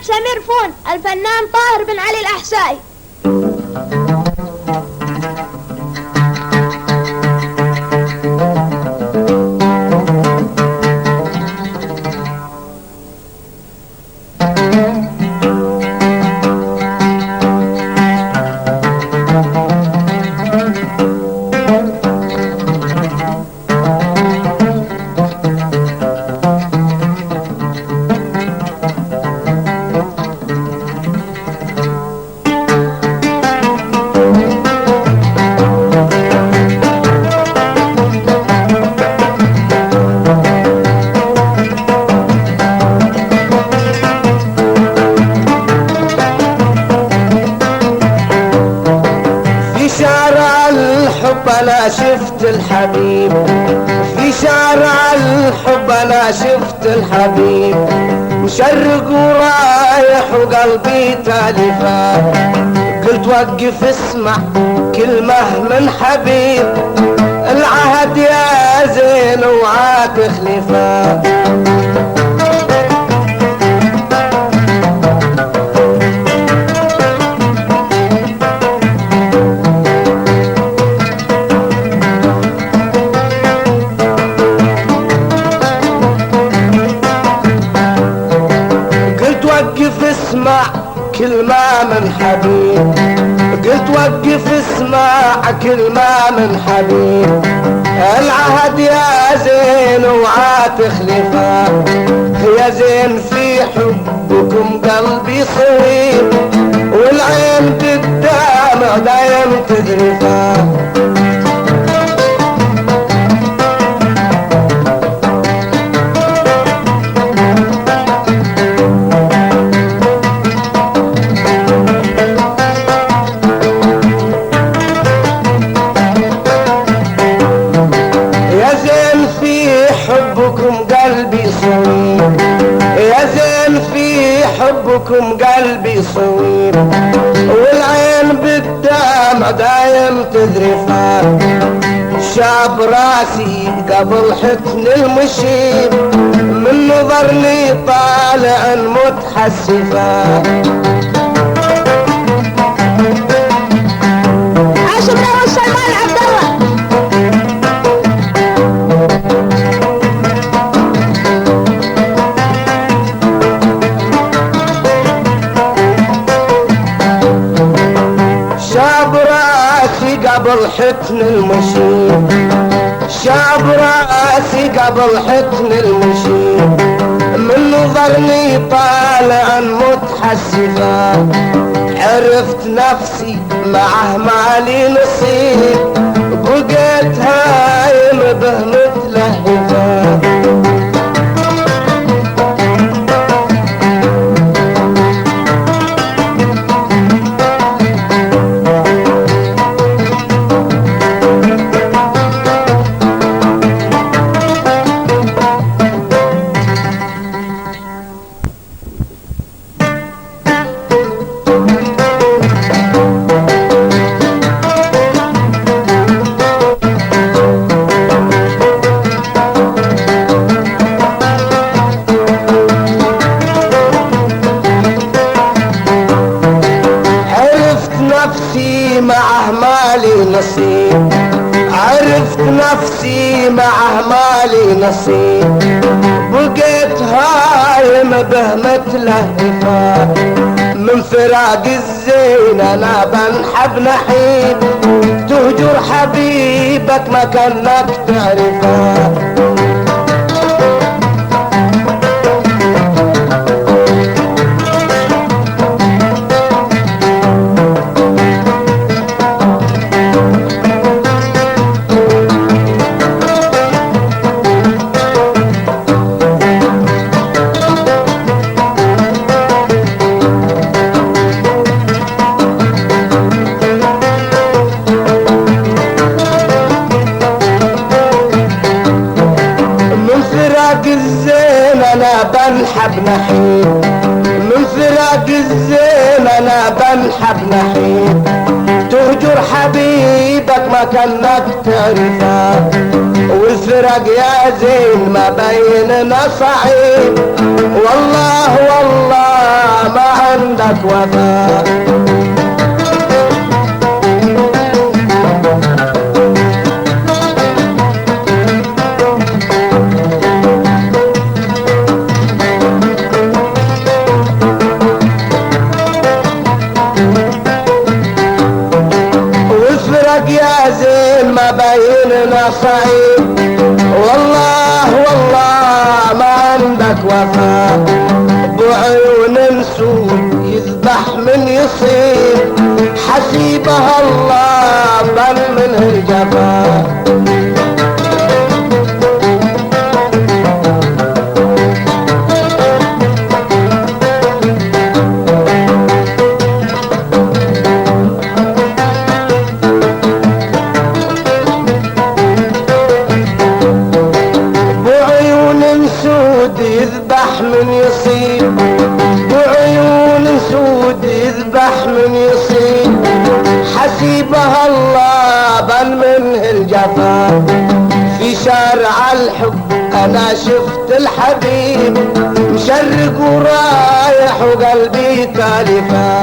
سمير فون الفنان طاهر بن علي الأحسائي. أنا شفت الحبيب في شارع الحب، أنا شفت الحبيب مشرق ورايح وقلبي تالفة. قلت وقف اسمع كلمة من حبيب، العهد يا زين وعا تخلفه. اسمع كلمة من حبيب، قلت وقف اسمع كلمة من حبيب، العهد يا زين وعا تخلفه. يا زين في حبكم قلبي صغير، والعين بالدمع دايم تذرفه. قلبي صغير، يا زين في حبكم قلبي صغير، والعين بالدمع دايم تذرفه. شاب راسي قبل حتن المشيب، من نظرني طالع متحسفه. قبل حتن المشيب، شاب راسي قبل حتن المشيب، من نظرني طالع متحسفه. عرفت نفسي معه مالي نصيب، بقيت هايم به متلهفه. معه مالي نصيب، عرفت نفسي معه مالي نصيب، بقيت هايم به متلهفه. من فراق الزين انا بنحب نحيب، تهجر حبيبك ما كانك تعرفه. بنحب نحيب، من فراق الزين انا بنحب نحيب، تهجر حبيبك ما كانك تعرفه. والفراق يا زين ما بيننا صعيب، والله والله ما عندك وفاء. وافرق يا زين ما بيننا صعيب، والله والله ما عندك وفاء. بعيون سود يذبح من يصيب، حسيبها الله بل منه الجفاء. يذبح من يصيب، بعيون سود يذبح من يصيب، حسيبها الله بل منه الجفا. في شارع الحب انا شفت الحبيب، مشرق ورايح وقلبي تالفا.